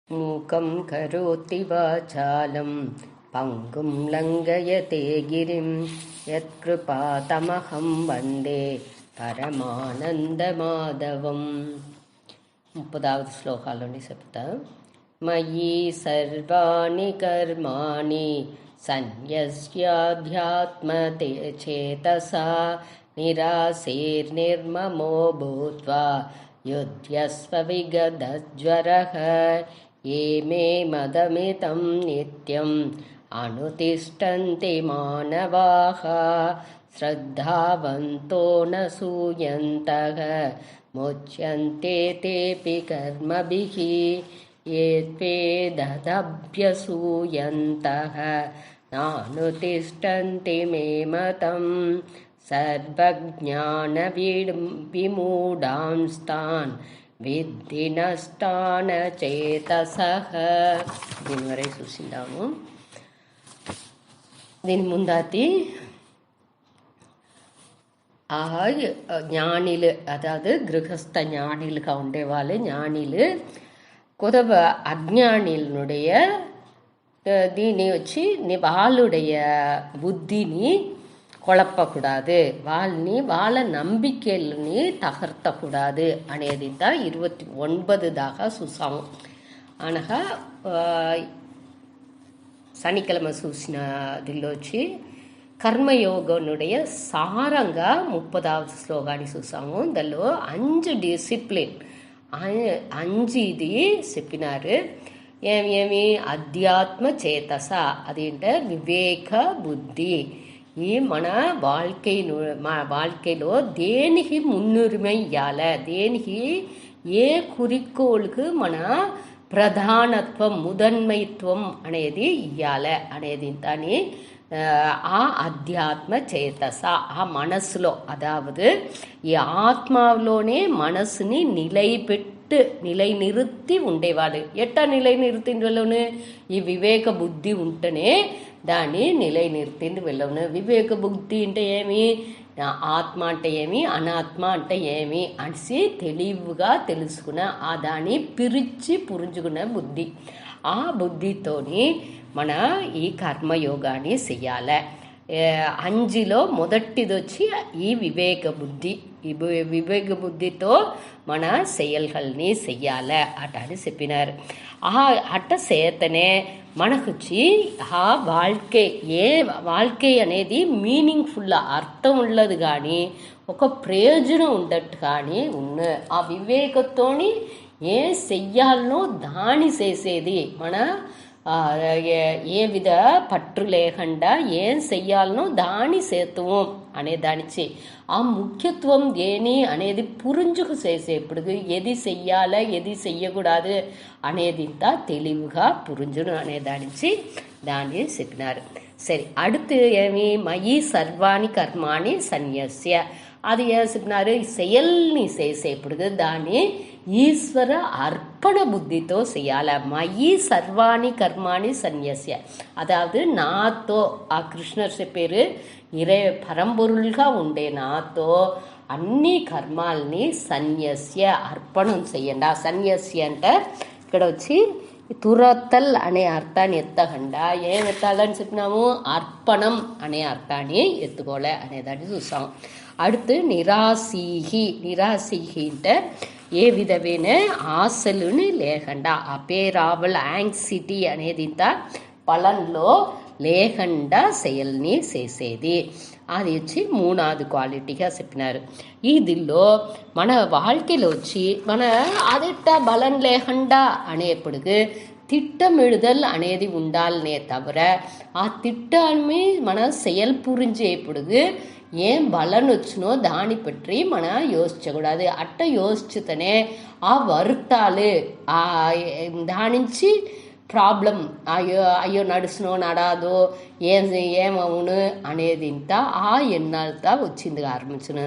మూకం కరోతి వాచాలం పంగుం లంఘయతే గిరిం యత్కృపాతమహం వందే పరమానందమాధవం. 30వ శ్లోకాల్లోని చెప్తా. మయీ సర్వాణి కర్మాణి సన్యస్యాధ్యాత్మతే చేతసా నిరాశేర్నిర్మమో భూత్వా యుధ్యస్వ విగతజ్వరః. ఏ మే మదమితం నిత్యం అనుతిష్టంతి మానవాః శ్రద్ధావంతో న సూయంతః ముచ్యంతే తేపి కర్మభిః. ఏత్వేదభ్యసూయంతః నానుతిష్టంతి మే మతం సర్వజ్ఞాన విమూఢాంస్తాన్ విద్ధి నష్టాన చేతసః. దీని వరే చూసిందాము. దీని ముందాతి ஞானிలు, அதாவது கிரகஸ்த ஞானிலுగా ఉండేవాళ్ళు ஞானிలు కొదవ అజ్ఞానిలుடைய దీన్ని వచ్చి వాళ్ళుடைய புத்திని குழப்பக்கூடாது, వాళ్ళ நம்பிக்கைల్ని తగర్తకూడదు అనేది தான் 29 దాకా చూసాము. అనగా శనికిழமை చూసిన దీనిలో వచ్చి కర్మయోగనుடைய సారంగా 30వ శ్లోకాన్ని చూసాము. దానిలో 5 డిసిప్లిన్ 5 ఇది చెప్పినారు. ఏమి అధ్యాత్మ చేతస, అదేంటే వివేక బుద్ధి. ఈ మన வாழ்க்கைలో దేనికి మున్నురిமை ఇవ్వాలి, దేనికి ఏ குறிக்கோளுக்கு మన ప్రధానత్వం முதன்மைத்துவம் అనేది ఇవ్వాలి అనేది దాని ఆ అధ్యాత్మ చేతస. ఆ మనసులో, అదావదు ఈ ఆత్మలోనే మనసుని నిలైనిறுத்தி ఉండేవాడు. ఎట్టా నిలైనిறுத்திంది వెళ్ళను? ఈ వివేక బుద్ధి ఉంటేనే దాన్ని నిలైనిறுத்திంది వెళ్ళను. వివేక బుద్ధి అంటే ఏమి, ఆత్మ అంటే ఏమి, అనాత్మ అంటే ఏమి అనేసి తెలివిగా తెలుసుకున్న ఆ దాన్ని పిరిచి పురుంజుకున్న బుద్ధి. ఆ బుద్ధితోని మన ఈ కర్మయోగాన్ని చెయ్యాలి. 5లో మొదటిది వచ్చి ఈ వివేక బుద్ధి. ఈ వివేక బుద్ధితో మన செயல்கள்ని చెయ్యాలి అట అని చెప్పినారు. అట్ట చేతనే మనకొచ్చి ఆ வாழ்க்கை అనేది మీనింగ్ఫుల్, అర్థం ఉన్నది కానీ ఒక ప్రయోజనం ఉండట్టు కానీ ఉన్న ఆ వివేకతోని ఏం చెయ్యాలనో దాని చేసేది. మన ఏ విధ పట్టు లేకుండా ఏం చెయ్యాలనో దాని సేతువం అనే దానిచి ఆ ముఖ్యత్వం ఏని అనేది పురుంజుకు చేసేప్పుడు ఏది చెయ్యాలా ఏది చెయ్యకూడదు అనేది ఇంత తెలివిగా పురుంజును అనే దానిచి దాన్ని చెప్పినారు. సరే, அடுத்து ఏమి మయి సర్వాణి కర్మాణి సన్యస్య. అది ఏం చెప్పినారు? செயల్ని చేసేప్పుడు దాన్ని ఈశ్వర అర్పణ బుద్ధితో చేయాలి. మయి సర్వాణి కర్మాణి సన్యస్య, అదావదు నాతో ఆ కృష్ణర్ చెప్పారు పరంపొరులుగా ఉండే నాతో అన్ని కర్మాల్ని సన్యస్య అర్పణం చెయ్యండి. ఆ సన్యస్య అంటే ఇక్కడ వచ్చి తురత్తల్ అనే అర్థాన్ని ఎత్తకుండా ఏం ఎత్తాలని చెప్పినాము? అర్పణం అనే అర్థాన్ని ఎత్తుకోలే అనేదాన్ని చూసాం. அடுத்து నిరాశీహి. నిరాశీహి అంటే ఏ విధమైన ఆశలుని లేకుండా, అపేరావల్ యాంగ్సిటీ అనేది ఇంత పలంలో లేకుండా செயల్ని చేసేది. అది వచ్చి 3வது క్వాలిటీగా చెప్పినారు. ఇదిలో మన வாழ்க்கைలో వచ్చి మన అదిట్ట బలం లేకుండా అనేప్పటికి திட்டமிடுதல் అనేది ఉండాలనే తవిர ఆ திட்டமே మన செயல் புரிஞ்சேప్పుడు ఏం బలం వచ్చినో దాన్ని పற்றி మన యోచించకూడదు. అట్ట యోచితేనే ఆ వర్తాలు దానించి ప్రాబ్లం, అయ్యో నడుచునో నడాదో ఏమవును అనేది ఇంత ఆ ఎన్నాళ్ళతో వచ్చింది ఆరంభించును.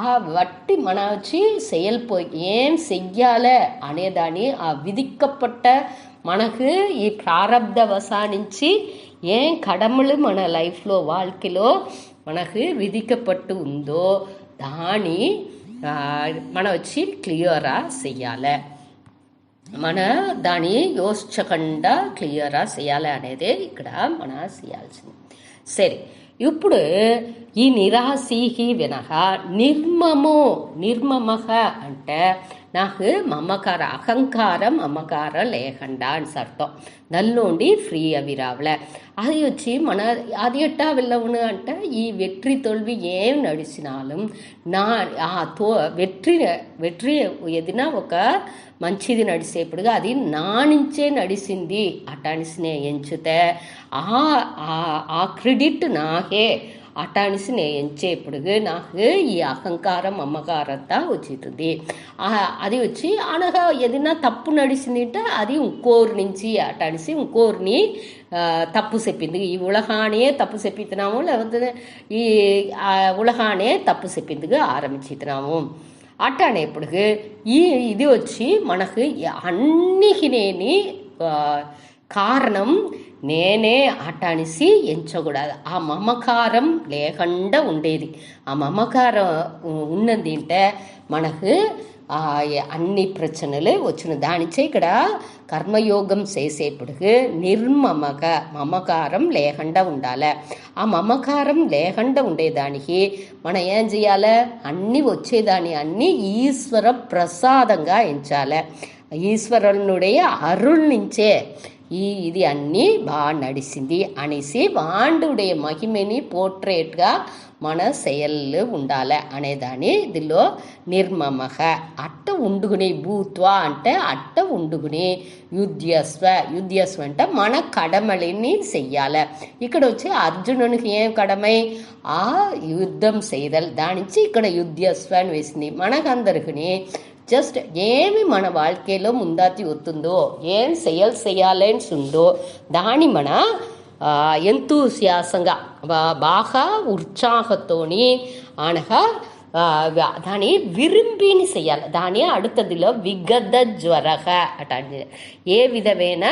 ఆ వట్టి మన వచ్చి செயல்పోయి ఏం చెయ్యాలి అనేదాన్ని ఆ విధిக்கப்பட்ட మనకు ఈ ప్రారంధ వశానించి ఏం కడమలు మన లైఫ్లో வாழ்க்கைలో మనకు విధిக்கப்பட்டு ఉందో దాని మన వచ్చి క్లియరా చెయ్యాలి. మన దాన్ని యోచించకుండా క్లియర్గా చేయాలి అనేది ఇక్కడ మన చేయాల్సింది. సరే, ఇప్పుడు ఈ నిరాశీహి వినహ నిర్మమః అంటే నాకు అహంకారం మమకారం లేకుండా అని అర్థం. నల్లోండి ఫ్రీ అవి రావలే. అది వచ్చి అది ఎట్టా వెళ్ళవును అంటే ఈ వెట్రి తోల్వి ఏం నడిచినాலும் వెట్రి ఏదైనా ఒక మంచిది నడిచేప్పుడుగా అది నా నుంచే నడిచింది అటానిసినే ఎంచుతే ఆ క్రెడిట్ నాకే అటానిసి ఎంచేప్పుడు నాకు ఈ అహంకారం మమకారంతా వచ్చింది. అది వచ్చి అనగా ఏదైనా తప్పు నడిచింది అంటే అది ఇంకోరి నుంచి అటానిసి ఇంకోరిని తప్పు చెప్పింది. ఈ ఉలహానే తప్పు చెప్పిస్తున్నాము, లేకపోతే ఈ ఉలహానే తప్పు చెప్పిందిగా ఆరంభించుతున్నాము. అట్టనేప్పుడు ఇది వచ్చి మనకు అన్నిటినేని కారణం నేనే అటానిసి ఎంచకూడదు. ఆ మమకారం లేకుండా ఉండేది. ఆ మమకారం ఉన్నది అంటే మనకు అన్ని ప్రచనలు వచ్చిన దానిచే ఇక్కడ కర్మయోగం చేసేప్పుడు మమకారం లేకుండా ఉండాలి. ఆ మమకారం లేకుండా ఉండేదానికి మనం ఏం చేయాలి? అన్నీ వచ్చేదాన్ని అన్నీ ఈశ్వర ప్రసాదంగా ఎంచాలి. ఈశ్వరునుடைய అరుள் నుంచే ఇది అన్నీ బాగా నడిచింది అనేసి వాండుடைய మహిమని పోర్ట్రేట్గా మన செயல் ఉండాలి అనేదాన్ని దీనిలో నిర్మమః అట్ట ఉండుకుని భూత్వా అంటే అట్ట ఉండుకుని యుద్ధ్యస్వ అంటే మన కడమలిని చెయ్యాలి. ఇక్కడ వచ్చి అర్జునునికి ఏం కడమై ఆ యుద్ధం చేయదల్ దానించి ఇక్కడ యుద్ధ్యస్వ అని వేసింది. మనకందరికి జస్ట్ ఏమి మన வாழ்க்கைలో ముందాతి వస్తుందో ఏం చేయాలని ఉందో దాని మన ఎంతూసియాసంగా బాగా ఉత్సాహతోని అనగా దాన్ని విరింపిని చెయ్యాలి. దాని அடுத்தదిలో విగత జ్వరహ అట ఏ విధమైన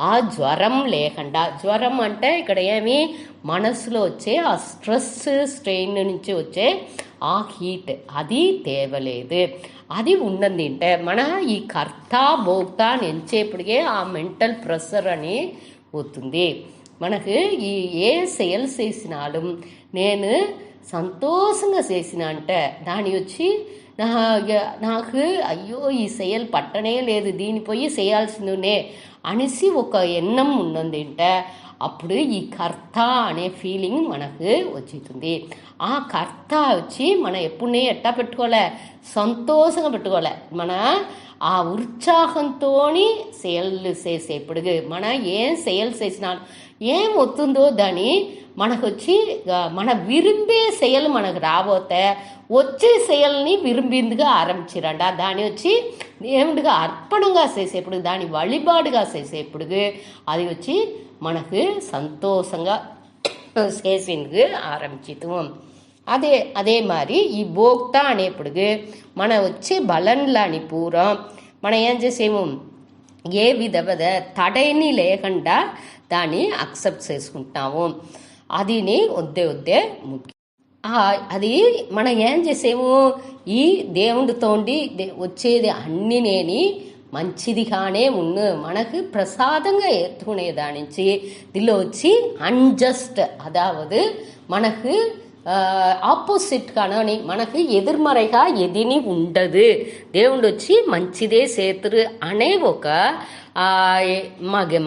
ఆ జ్వరం లేకుండా. జ్వరం అంటే ఇక్కడ ఏమి మనసులో వచ్చే ఆ స్ట్రెస్ స్ట్రెయిన్ నుంచి వచ్చే ఆ హీట్ అది తేవలేదు. అది ఉన్నది అంటే మన ఈ కర్త భోక్త ఎంచేపటికే ఆ మెంటల్ ప్రెషర్ అని పోతుంది. మనకు ఈ ఏ செயல் చేసినాலும் నేను సంతోషంగా చేసిన అంటే దాని వచ్చి నాకు అయ్యో ఈ செயல் పట్టనే లేదు, దీని పోయి చేయాల్సిందే అనేసి ఒక ఎన్నం ఉన్నది అంటే అప్పుడు ఈ కర్త అనే ఫీలింగ్ మనకు వచ్చేస్తుంది. ఆ కర్త వచ్చి మనం ఎప్పుడనే ఎట్టా పెట్టుకోలే, సంతోషంగా పెట్టుకోలే. మన ఆ ఉత్సాహంతో సేల్ చేసేప్పుడు మన ఏం సేల్ చేసినా ఏం వస్తుందో దాన్ని మనకు వచ్చి మన విరింపే செயல் మనకు రాబోతే వచ్చే செயల్ని విరింపిందిగా ఆరంభించారంట. దాన్ని వచ్చి దేవుడిగా అర్పణంగా చేసేప్పుడు దాన్ని వழிபாடுగా చేసేప్పుడు అది వచ్చి మనకు సంతోషంగా చేసేందుకు ఆరంభించుతాం. అదే మరి ఈ భోక్త అనేప్పుడు మన వచ్చే బలంలాని పూరం మనం ఏం చేసేము ఏ విధమైన తడైని లేకుండా దాన్ని అక్సెప్ట్ చేసుకుంటాము. అదిని వద్దే ముఖ్యం. అది మనం ఏం చేసేము ఈ దేవుడితోండి వచ్చేది అన్ని నేని మంచిదిగానే మనకు ప్రసాదంగా ఏற்றுకునేదానించి దీనిలో వచ్చి అన్జస్ట్ అదావదు మనకు ఆపోజిట్ కానని మనకు ఎదుర్మறைగా ఎదిని ఉండదు. దేవుడు వచ్చి మంచిదే చేతురు అనే ఒక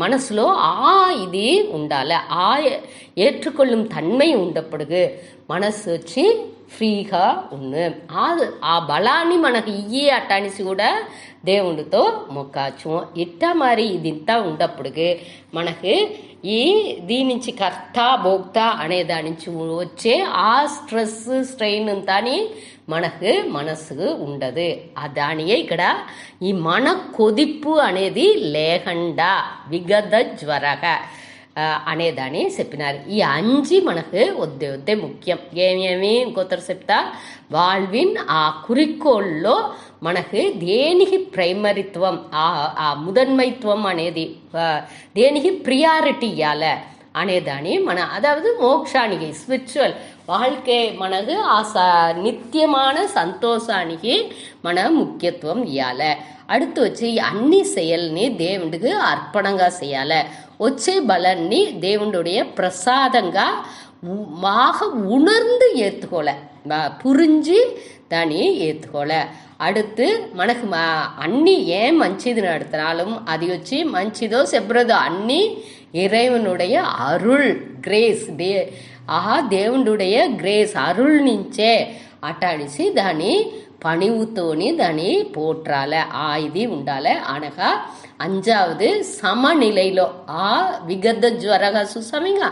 మనసులో ఇది ఉండాలి. ஏற்றுக்கொள்ளும் தன்மை ఉండప్పుడు మనసు వచ్చి ఫ్రీగా ఆ బలాన్ని మనకు ఇయ్యి అట్టానిసి కూడా దేవుడితో మొక్కాచు. ఇట్టా మరి ఇదింతా ఉండప్పుడు మనకు దీని నుంచి కర్త భోక్త అనే దాని నుంచి వచ్చే ఆ స్ట్రెస్ స్ట్రెయిన్ అంతాని మనకు మనసు ఉండదు. దానియే ఇక్కడ ఈ మన కొదిప్పు అనేది లేకుండా విగత జ్వరగా అనేదాన్ని చెప్పినారు. ఈ అంజి మనకు వద్దే ముఖ్యం. ఏమేమి ఇంకొకరు చెప్తా వాల్విన్ ఆ కురికోల్లో మనకు దేనికి ప్రైమరిత్వం ఆ ముదన్మైత్వం అనేది దేనికి ప్రియారిటీ ఇవ్వాలి అనేదాన్ని అதாவது మోక్షానికి స్పిరిచువల్ வாழ்க்கை మనకు నిత్యமான సంతోషానికి ముఖ్యత్వం ఇవ్వాలి. அடுத்து వచ్చి అన్ని செயల్ని దేవుడికి అర్పణంగా చేయాలి. వచ్చే బలాన్ని దేవుడుடைய ప్రసాదంగా బాగా ఉணர்ந்து ஏற்றுக்கோல, புரிஞ்சு దాన్ని ఏత్తుకోలే. அடுத்து మనకు అన్ని ఏం మంచిది నడుతున్నాலும் అది వచ్చి మంచిదో చెబ్బరదో అన్ని ఇறைவனுடைய అరుள் గ్రేస్, దేవుడుடைய గ్రేస్ అరుள் నుంచే అటాడిసి దాన్ని పణివుతోని దాన్ని పోట్రాలే. ఇది ఉండాలి. అనగా అంజావది సమనిలైలో విగద్ధ జ్వరగా చూసామిగా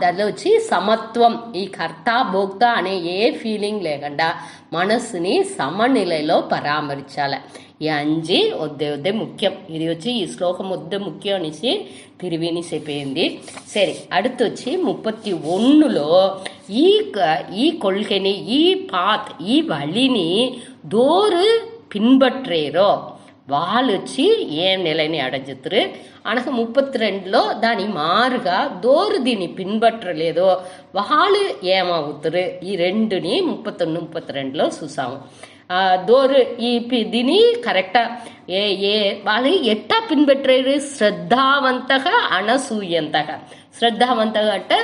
దానిలో వచ్చి సమత్వం, ఈ కర్త భోక్త అనే ఏ ఫీలింగ్ లేకుండా మనసుని సమనిలైలో పరామర్చాలి. ఈ 5 వద్దే ముఖ్యం. ఇది వచ్చి ఈ శ్లోకం వద్దే ముఖ్యం అనేసి తిరివిని చెప్పింది. సరే, அடுத்து వచ్చి 31లో ఈ கொள்கைని, ఈ పాత్, ఈ వழிని దోరు పిన్బట్రేరో వాళ్ళు వచ్చి ఏం నిలని అడజుతురు. అనగా 32లో దాని మారుగా దోరు దీన్ని పిన్బట్టలేదో వాళ్ళు ఏమవుతురు. ఈ రెండుని 31, 32లో చూసాము. దోరు దీని కరెక్టా వాళ్ళు ఎట్టా పిన్బెట్టారు. శ్రద్ధావంతగా అనసూయంతగా. శ్రద్ధావంతగా అంటే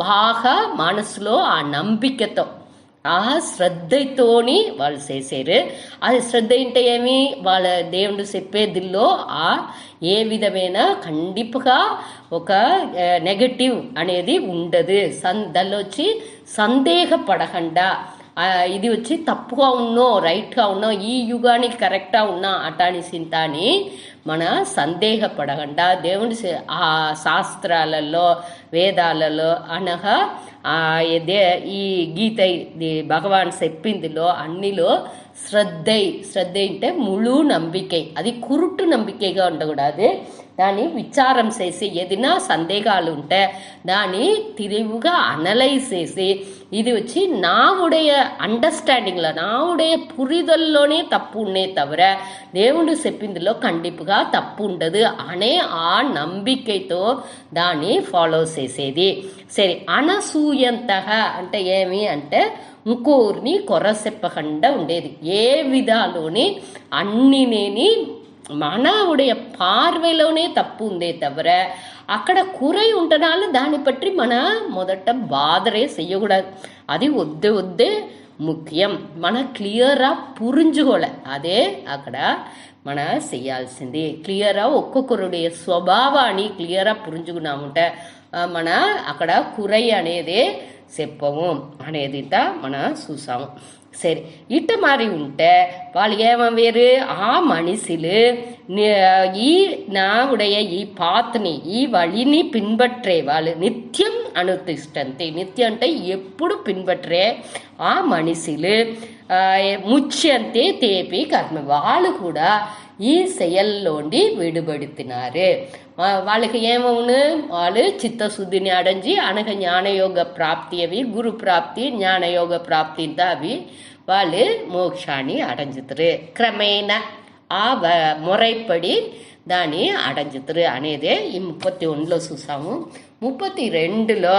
బాగా మనసులో ఆ నంబికతో శ్రద్ధతోని వాళ్ళు చేశారు. అది శ్రద్ధ అంటే ఏమి, వాళ్ళ దేవుడు చెప్పేదిలో ఏ విధమైన ఖండిపుగా ఒక నెగటివ్ అనేది ఉండదు. దానిలో వచ్చి సందేహపడకుండా ఇది వచ్చి తప్పుగా ఉన్నో రైట్గా ఉన్నో, ఈ యుగానికి కరెక్టా ఉన్నా అటాని సింతాని సందేహపడకుండా దేవుడి శాస్త్రాలలో వేదాలలో అనగా ఈ గీత భగవాన్ చెప్పిందిలో అన్నిలో శ్రద్ధ అంటే ముళు నంబికై. అది కురుటు నంబికైగా ఉండకూడదు. దాన్ని విచారం చేసి ఏదైనా సందేహాలు ఉంటే దాన్ని తిరివుగా అనలైజ్ చేసి ఇది వచ్చి నావుடைய అండర్స్టాండింగ్లో, నావుடைய పురిదల్లోనే తప్పు ఉండే తవిర దేవుడు చెప్పిందిలో ఖండిపుగా తప్పు ఉండదు అనే ఆ నంబికైతో దాన్ని ఫాలో చేసేది. సరే, అనసూయంతగా అంటే ఏమి అంటే ఇంకోరిని కొరసెప్పకుండా ఉండేది. ఏ విధాలోని అన్నినేని మనవుடைய பார்வையிலோனே தப்பு ఉందే தவிர అక్కడ కురై ఉంటనాలు దాన్ని పట్టి మొదట బాధరే చెయ్యకూడదు. అది వద్దే ముఖ్యం. క్లియరా పురించుకోలే. అదే అక్కడ చెయ్యాల్సింది. క్లియరా ఒక్కొక్కరుடைய స్వభావాన్ని క్లియరా పురించుకున్నాముంటే అక్కడ కురై అనేదే చెప్పము అనేది చూసాము. సరే, ఇట్ట మరి ఉంటే వాళ్ళు ఏమవేరు, ఆ మనిషిలు ఈ నావుடைய ఈ పాత్ని, ఈ వழிని పిన్బట్రే వాళ్ళు నిత్యం అనుతిష్టంతి. నిత్యం అంటే ఎప్పుడు పిన్బట్రే ఆ మనిషిలు ముచ్యంతే తేపి కర్మ. వాళ్ళు కూడా ఈ செயల్లోండి విడుబడుతున్నారు. వాళ్ళకి ఏమవును, వాళ్ళు చిత్తశుద్ధిని అడంజి అనగా జ్ఞానయోగ ప్రాప్తి, అవి గురు ప్రాప్తి జ్ఞానయోగ ప్రాప్తి అవి వాళ్ళు మోక్షాన్ని అడంజుతారు. క్రమేణ ముறைப்படி దాన్ని అడంజుతారు అనేదే ఈ 31లో చూసాము. 32లో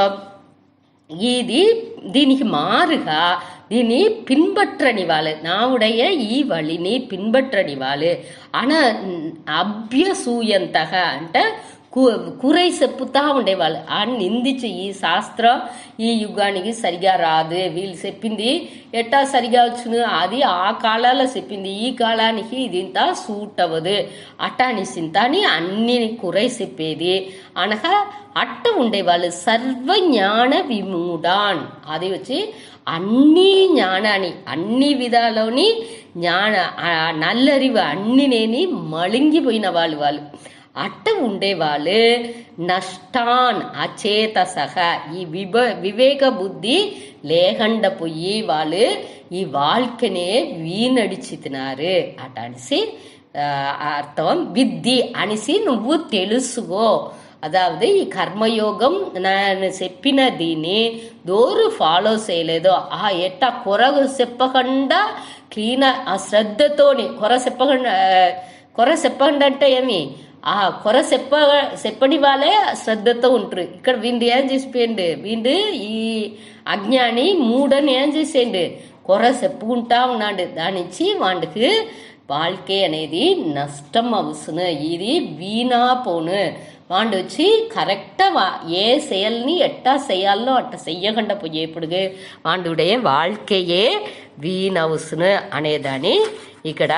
దీనికి మారుగా దీన్ని పిன்பற்றని వాళ్ళు, నావుடைய ఈ వழிని పిன்பற்றని వాళ్ళు అభ్యసూయంతగా అంటే కురై చెప్పుతా ఉండేవాళ్ళు. నిందించి ఈ శాస్త్రం ఈ యుగానికి సరిగా రాదు, వీళ్ళు చెప్పింది ఎట్టా సరిగా వచ్చును, అది ఆ కాలాల్లో చెప్పింది ఈ కాలానికి ఇది ఇంత సూట్ అవ్వదు అట్టాని సింతాని అన్ని కురై చెప్పేది అనగా అట్ట ఉండేవాళ్ళు. సర్వజ్ఞాన విమూఢాన్. అది వచ్చి అన్ని జ్ఞానాన్ని అన్ని విధాలోని నల్లరివి అన్నినేని మళింగిపోయిన వాళ్ళు అట్ట ఉండేవాళ్ళు. నష్టాన్ అచేతసహ, ఈ వివేక బుద్ధి లేకుండా పోయి వాళ్ళు ఈ வாழ்க்கைనే వీణడిచితున్నారు అట అనేసి అర్థం. విద్ది అనేసి నువ్వు తెలుసుకో. అదావది ఈ కర్మయోగం నేను చెప్పిన దీన్ని దోరు ఫాలో చేయలేదో ఎట్టా చెప్పకుండా క్లీన్ ఆ శ్రద్ధతోని కొర చెప్పకుండా అంటే ఏమి కొర చెప్పని వాళ్ళే శ్రద్ధతో ఉంటారు. ఇక్కడ వీండు ఏం చేసిపోయిండు, వీండు ఈ అజ్ఞాని మూడని ఏం చేసేయండు, కొర చెప్పుకుంటా ఉన్నాడు. దానిచ్చి వాడికి வாழ்க்கை అనేది నష్టం అవుసును, ఇది వీణా పోను. వాడు వచ్చి కరెక్టా ఏ செயல்ని ఎట్టా చేయాలో అట్ట చెయ్యకుండా పోయేప్పుడు వాడుడే வாழ்க்கையே వీణవుసును అనేదాన్ని ఇక్కడ